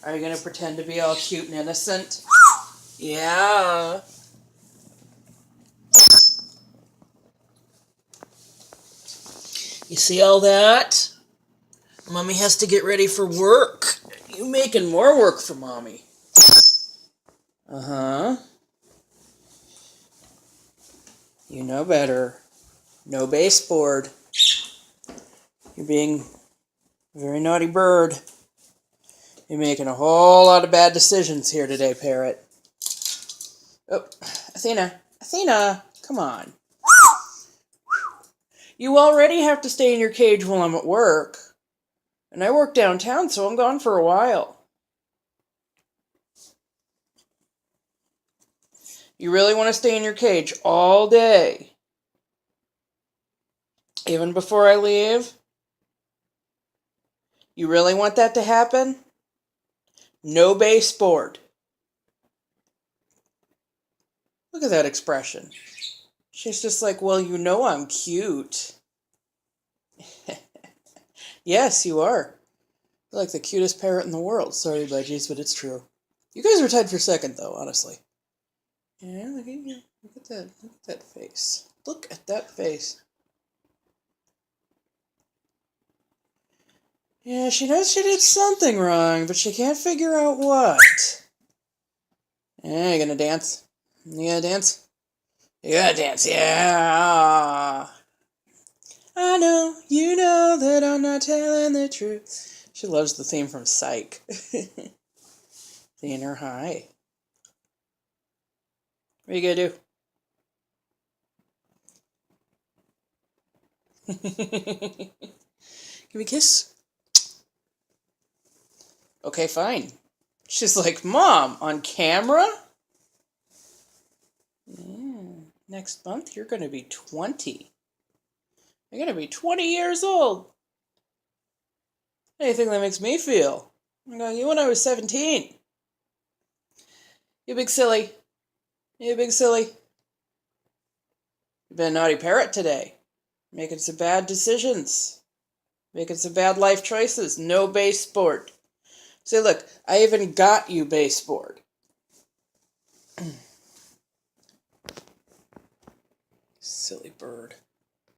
Are you going to pretend to be all cute and innocent? Yeah. You see all that? Mommy has to get ready for work. You making more work for Mommy. Uh-huh. You know better. No baseboard. You're being a very naughty bird. You're making a whole lot of bad decisions here today, Parrot. Oh, Athena. Athena, come on. You already have to stay in your cage while I'm at work. And I work downtown, so I'm gone for a while. You really want to stay in your cage all day? Even before I leave? You really want that to happen? No baseboard. Look at that expression. She's just like, well, you know I'm cute. Yes, you are. You're like the cutest parrot in the world. Sorry, budgies, but it's true. You guys are tied for second, though, honestly. Yeah, look at you. Look at that. Look at that face. Look at that face. Yeah, she knows she did something wrong, but she can't figure out what. Yeah, you gonna dance? You gonna dance? You gotta dance, yeah. I know, you know that I'm not telling the truth. She loves the theme from Psych. The inner high. What are you gonna do? Give me a kiss. Okay, fine. She's like, Mom, on camera? Yeah. Next month, you're gonna be 20. You're gonna be 20 years old. How do you think that makes me feel? I'm going, you when I was 17. You big silly. You big silly. You've been a naughty parrot today. Making some bad decisions. Making some bad life choices. No baseboard. See, look, I even got you baseboard. Silly bird.